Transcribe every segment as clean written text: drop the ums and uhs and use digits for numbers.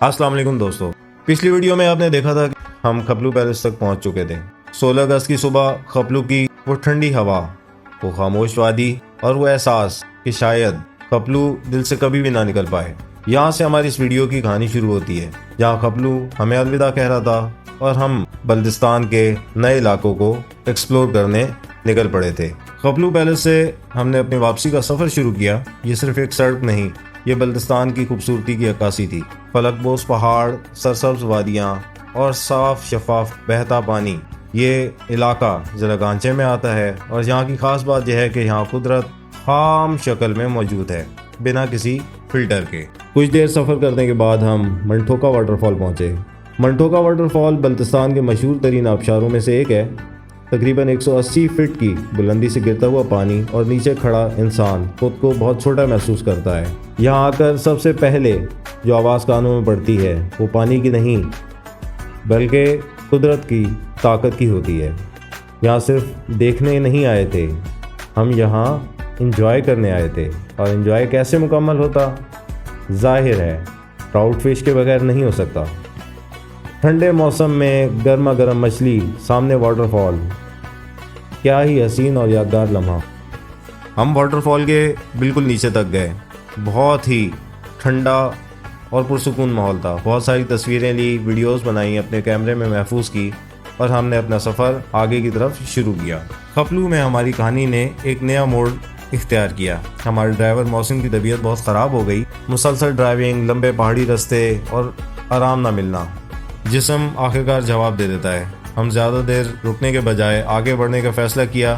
अस्सलाम वालेकुम दोस्तों, पिछली वीडियो में आपने देखा था कि हम खपलू पैलेस तक पहुंच चुके थे। 16 अगस्त की सुबह खपलू की वो ठंडी हवा, वो खामोश वादी और वो एहसास कि शायद खपलू दिल से कभी भी ना निकल पाए। यहाँ से हमारी इस वीडियो की कहानी शुरू होती है, जहाँ खपलू हमें अलविदा कह रहा था और हम बल्दिस्तान के नए इलाकों को एक्सप्लोर करने निकल पड़े थे। खपलू पैलेस से हमने अपनी वापसी का सफ़र शुरू किया। ये सिर्फ एक सड़क नहीं, ये बल्दिस्तान की खूबसूरती की अक्कासी थी। फलकबोस पहाड़, सरसब्ज वादियाँ और साफ शफाफ बहता पानी। ये इलाका ज़रा गांचे में आता है और यहाँ की ख़ास बात यह है कि यहाँ कुदरत खाम शक्ल में मौजूद है, बिना किसी फिल्टर के। कुछ देर सफ़र करने के बाद हम मंठोका वाटरफॉल पहुँचे। मंठोका वाटरफॉल बल्तिस्तान के मशहूर तरीन आबशारों में से एक है। तकरीबन 180 फीट की बुलंदी से गिरता हुआ पानी और नीचे खड़ा इंसान खुद को बहुत छोटा महसूस करता है। यहाँ आकर सबसे पहले जो आवाज़ कानों में पड़ती है वो पानी की नहीं बल्कि कुदरत की ताकत की होती है। यहाँ सिर्फ देखने नहीं आए थे, हम यहाँ इंजॉय करने आए थे। और इंजॉय कैसे मुकम्मल होता, जाहिर है ट्राउट फिश के बगैर नहीं हो सकता। ठंडे मौसम में गर्मा गर्म मछली, सामने वाटरफॉल, क्या ही हसीन और यादगार लम्हा। हम वाटरफॉल के बिल्कुल नीचे तक गए। बहुत ही ठंडा और पुरसुकून माहौल था। बहुत सारी तस्वीरें ली, वीडियोस बनाई, अपने कैमरे में महफूज की और हमने अपना सफ़र आगे की तरफ शुरू किया। खपलू में हमारी कहानी ने एक नया मोड़ इख्तियार किया। हमारे ड्राइवर मौसम की तबीयत बहुत ख़राब हो गई। मुसलसल ड्राइविंग, लंबे पहाड़ी रास्ते और आराम ना मिलना, जिस्म आखिरकार जवाब दे देता है। हम ज़्यादा देर रुकने के बजाय आगे बढ़ने का फ़ैसला किया,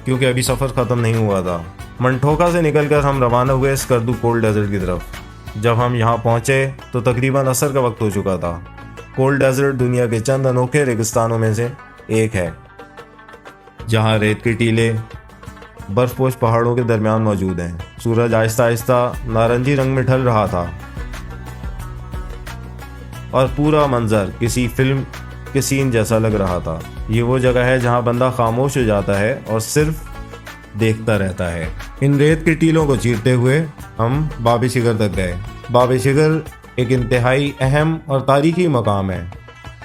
क्योंकि अभी सफ़र ख़त्म नहीं हुआ था। मंठोका से निकलकर हम रवाना हुए स्कर्दू कोल्ड डेजर्ट की तरफ। जब हम यहाँ पहुँचे तो तकरीबन असर का वक्त हो चुका था। कोल्ड डेजर्ट दुनिया के चंद अनोखे रेगिस्तानों में से एक है, जहाँ रेत के टीले बर्फपोश पहाड़ों के दरमियान मौजूद हैं। सूरज आहिस्ता आहिस्ता नारंगी रंग में ढल रहा था और पूरा मंजर किसी फिल्म के सीन जैसा लग रहा था। ये वो जगह है जहाँ बंदा खामोश हो जाता है और सिर्फ देखता रहता है। इन रेत के टीलों को चीरते हुए हम बाबे शिगर तक गए। बाबे शिगर एक इंतहाई अहम और तारीखी मकाम है।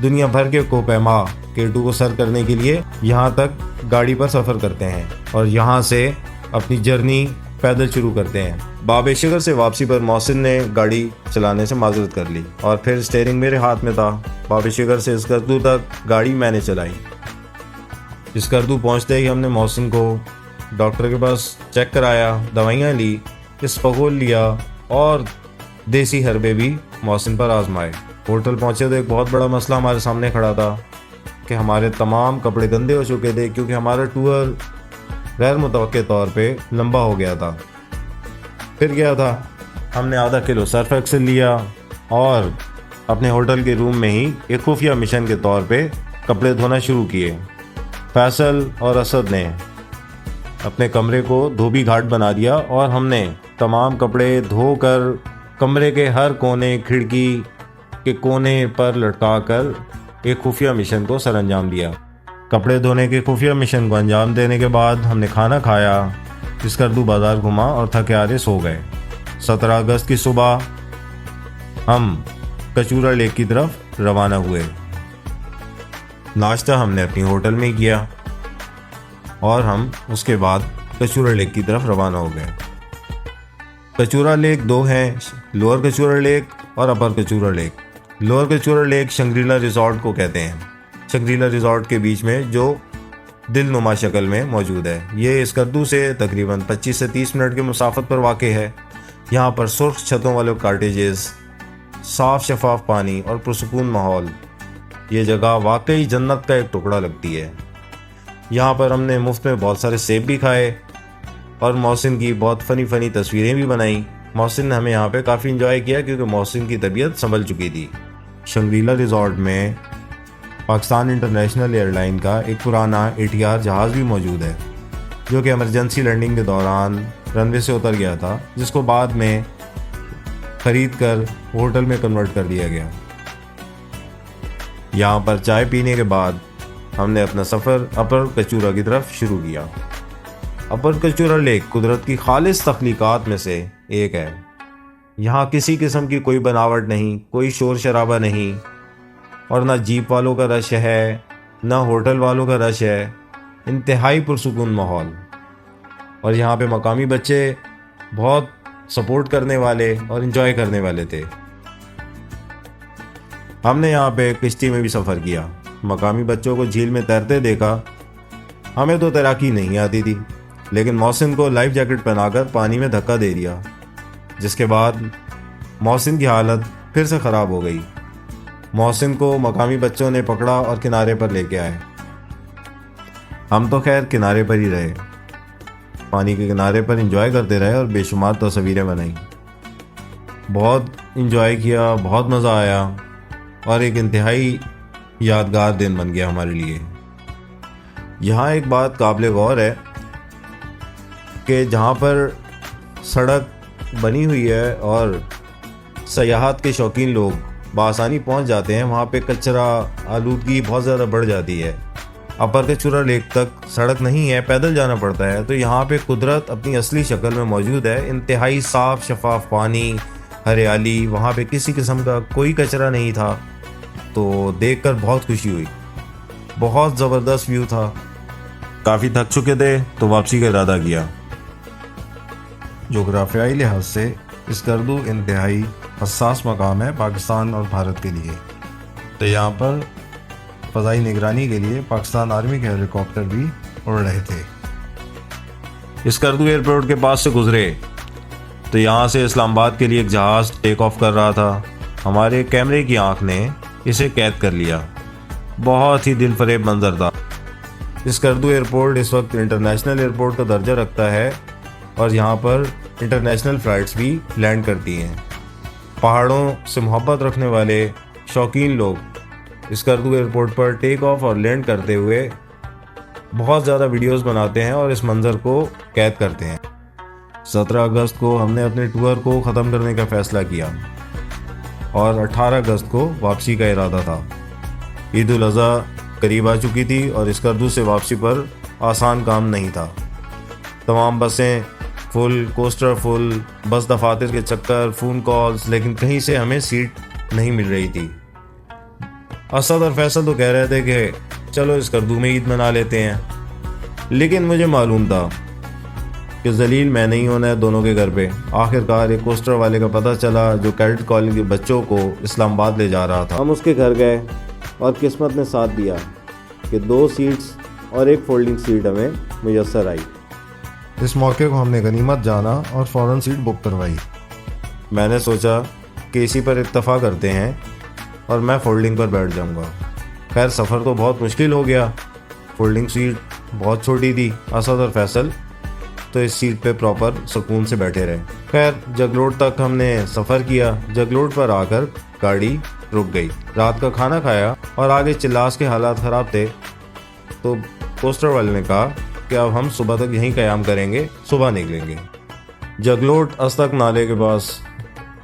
दुनिया भर के कोपैमा केटू को सर करने के लिए यहाँ तक गाड़ी पर सफ़र करते हैं और यहाँ से अपनी जर्नी पैदल शुरू करते हैं। बाबे शिगर से वापसी पर मोहसिन ने गाड़ी चलाने से माजरत कर ली और फिर स्टीयरिंग मेरे हाथ में था। बाबे शिगर से स्कर्दू तक गाड़ी मैंने चलाई। स्कर्दू पहुँचते ही हमने मोहसिन को डॉक्टर के पास चेक कराया, दवाइयाँ ली, इस्पगोल लिया और देसी हरबे भी मोहसिन पर आजमाए। होटल पहुँचे तो एक बहुत बड़ा मसला हमारे सामने खड़ा था कि हमारे तमाम कपड़े गंदे हो चुके थे, क्योंकि हमारा टूर गैर मुतवक्के तौर पे लंबा हो गया था। फिर क्या था, हमने आधा किलो सर्फ एक्सेल लिया और अपने होटल के रूम में ही एक खुफिया मिशन के तौर पे कपड़े धोना शुरू किए। फैसल और असद ने अपने कमरे को धोबी घाट बना दिया और हमने तमाम कपड़े धोकर कमरे के हर कोने, खिड़की के कोने पर लटका कर एक खुफिया मिशन को सरअंजाम दिया। कपड़े धोने के खुफिया मिशन को अंजाम देने के बाद हमने खाना खाया, स्कर्दू बाज़ार घुमा और थके हारे सो गए। 17 अगस्त की सुबह हम कचूरा लेक की तरफ रवाना हुए। नाश्ता हमने अपनी होटल में किया और हम उसके बाद कचूरा लेक की तरफ रवाना हो गए। कचूरा लेक दो हैं, लोअर कचूरा लेक और upper Kachura lake. Lower Kachura lake Shangrila resort को कहते हैं। शंग्रीला रिजॉर्ट के बीच में जो दिलनुमा शक्ल में मौजूद है। ये स्कर्दू से तकरीबन 25 से 30 मिनट के मुसाफत पर वाक़ है। यहाँ पर सुर्ख छतों वाले कॉटेजेस, साफ शफाफ पानी और पुरसुकून माहौल। ये जगह वाकई जन्नत का एक टुकड़ा लगती है। यहाँ पर हमने मुफ्त में बहुत सारे सेब भी खाए और मोहसिन की बहुत फ़नी तस्वीरें भी बनाई। मोहसिन ने हमें यहाँ पे काफ़ी इंजॉय किया, क्योंकि मोहसिन की तबीयत संभल चुकी थी। शंग्रीला रिजॉर्ट में पाकिस्तान इंटरनेशनल एयरलाइन का एक पुराना ATR जहाज़ भी मौजूद है, जो कि इमरजेंसी लैंडिंग के दौरान रनवे से उतर गया था, जिसको बाद में ख़रीद कर होटल में कन्वर्ट कर दिया गया। यहाँ पर चाय पीने के बाद हमने अपना सफ़र अपर कचूरा की तरफ शुरू किया। अपर कचूरा लेक कुदरत की खालिस तख्लीकात में से एक है। यहाँ किसी किस्म की कोई बनावट नहीं, कोई शोर शराबा नहीं, और ना जीप वालों का रश है, ना होटल वालों का रश है। इंतहाई पुरसुकून माहौल। और यहाँ पे मकामी बच्चे बहुत सपोर्ट करने वाले और इन्जॉय करने वाले थे। हमने यहाँ पे किश्ती में भी सफ़र किया। मकामी बच्चों को झील में तैरते देखा। हमें तो तैराकी नहीं आती थी, लेकिन मोहसिन को लाइफ जैकेट पहनाकर पानी में धक्का दे दिया, जिसके बाद मोहसिन की हालत फिर से ख़राब हो गई। मोहसिन को मकामी बच्चों ने पकड़ा और किनारे पर लेके आए। हम तो खैर किनारे पर ही रहे, पानी के किनारे पर एंजॉय करते रहे और बेशुमार तस्वीरें बनाई। बहुत एंजॉय किया, बहुत मज़ा आया और एक इंतहाई यादगार दिन बन गया हमारे लिए। यहाँ एक बात काबिल गौर है कि जहाँ पर सड़क बनी हुई है और सयाहत के शौकीन लोग बआसानी पहुँच जाते हैं, वहाँ पे कचरा आलूदगी बहुत ज़्यादा बढ़ जाती है। अपर कचूरा लेक तक सड़क नहीं है, पैदल जाना पड़ता है। तो यहाँ पे कुदरत अपनी असली शक्ल में मौजूद है। इंतहाई साफ़ शफाफ पानी, हरियाली, वहाँ पे किसी किस्म का कोई कचरा नहीं था। तो देखकर बहुत खुशी हुई। बहुत ज़बरदस्त व्यू था। काफ़ी थक चुके थे तो वापसी का इरादा किया। जोग्राफियाई लिहाज से स्कर्दू इंतहाई हसास मकाम है पाकिस्तान और भारत के लिए। तो यहाँ पर फ़ज़ाई निगरानी के लिए पाकिस्तान आर्मी के हेलीकॉप्टर भी उड़ रहे थे। स्कर्दू एयरपोर्ट के पास से गुजरे तो यहाँ से इस्लामाबाद के लिए एक जहाज़ टेक ऑफ कर रहा था। हमारे कैमरे की आंख ने इसे कैद कर लिया। बहुत ही दिलफरेब मंजर था। स्कर्दू एयरपोर्ट इस वक्त इंटरनेशनल एयरपोर्ट का दर्जा रखता है और यहाँ पर इंटरनेशनल फ़्लाइट्स भी लैंड करती हैं। पहाड़ों से मोहब्बत रखने वाले शौकीन लोग स्कर्दू एयरपोर्ट पर टेक ऑफ और लैंड करते हुए बहुत ज़्यादा वीडियोस बनाते हैं और इस मंज़र को कैद करते हैं। 17 अगस्त को हमने अपने टूर को ख़त्म करने का फ़ैसला किया और 18 अगस्त को वापसी का इरादा था। ईद उल अज़हा करीब आ चुकी थी और स्कर्दू से वापसी पर आसान काम नहीं था। तमाम बसें फुल, कोस्टर फुल, बस दफातर के चक्कर, फ़ोन कॉल्स, लेकिन कहीं से हमें सीट नहीं मिल रही थी। असद और फैसल तो कह रहे थे कि चलो स्कर्दू में ईद मना लेते हैं, लेकिन मुझे मालूम था कि जलील मैं नहीं होना है दोनों के घर पे। आखिरकार एक कोस्टर वाले का पता चला जो कैडेट कॉलेज के बच्चों को इस्लामाबाद ले जा रहा था। हम उसके घर गए और किस्मत ने साथ दिया कि 2 सीट्स और एक फोल्डिंग सीट हमें मुयस्सर आई। इस मौके को हमने गनीमत जाना और फ़ौरन सीट बुक करवाई। मैंने सोचा कि इसी पर इत्तफ़ा करते हैं और मैं फोल्डिंग पर बैठ जाऊंगा। खैर सफ़र तो बहुत मुश्किल हो गया। फोल्डिंग सीट बहुत छोटी थी। असद और फैसल तो इस सीट पे प्रॉपर सुकून से बैठे रहे। खैर जगलोट तक हमने सफ़र किया। जगलोट पर आकर गाड़ी रुक गई। रात का खाना खाया और आगे चिल्लास के हालात ख़राब थे, तो कोस्टर वाले ने कहा कि अब हम सुबह तक यहीं क़याम करेंगे, सुबह निकलेंगे। जगलोट अस्तक नाले के पास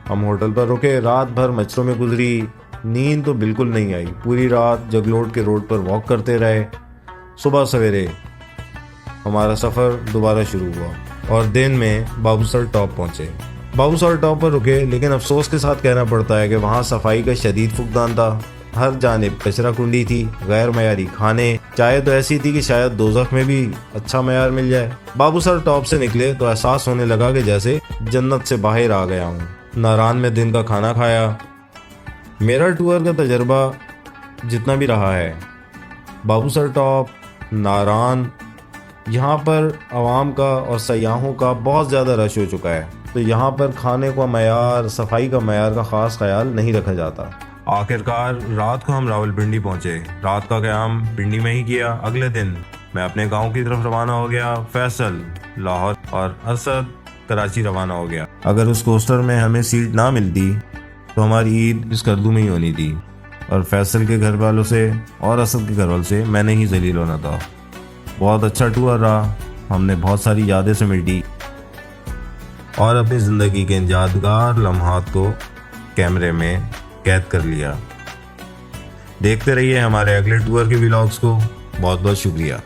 हम होटल पर रुके। रात भर मच्छरों में गुजरी। नींद तो बिल्कुल नहीं आई। पूरी रात जगलोट के रोड पर वॉक करते रहे। सुबह सवेरे हमारा सफ़र दोबारा शुरू हुआ और दिन में बाबूसर टॉप पहुँचे। बाबूसर टॉप पर रुके, लेकिन अफसोस के साथ कहना पड़ता है कि वहाँ सफाई का शदीद फुकदान था। हर जानिब कचरा कुंडी थी, गैर मयारी खाने, चाय तो ऐसी थी कि शायद दोज़ख में भी अच्छा मयार मिल जाए। बाबूसर टॉप से निकले तो एहसास होने लगा कि जैसे जन्नत से बाहर आ गया हूँ। नारान में दिन का खाना खाया। मेरा टूर का तजर्बा जितना भी रहा है, बाबूसर टॉप, नारान, यहाँ पर आवाम का और सयाहों का बहुत ज़्यादा रश हो चुका है। तो यहाँ पर खाने का मयार, सफाई का मयार का ख़ास ख्याल नहीं रखा जाता। आखिरकार रात को हम रावलपिंडी पहुँचे। रात का क़याम पिंडी में ही किया। अगले दिन मैं अपने गांव की तरफ रवाना हो गया। फैसल लाहौर और असद कराची रवाना हो गया। अगर उस कोस्टर में हमें सीट ना मिलती तो हमारी ईद स्कर्दू में ही होनी थी और फैसल के घर वालों से और असद के घर वालों से मैंने ही जलील होना था। बहुत अच्छा टूर रहा। हमने बहुत सारी यादें समेटी और अपनी ज़िंदगी के यादगार लम्हात को कैमरे में कैद कर लिया। देखते रहिए हमारे अगले टूर के व्लॉग्स को। बहुत बहुत शुक्रिया।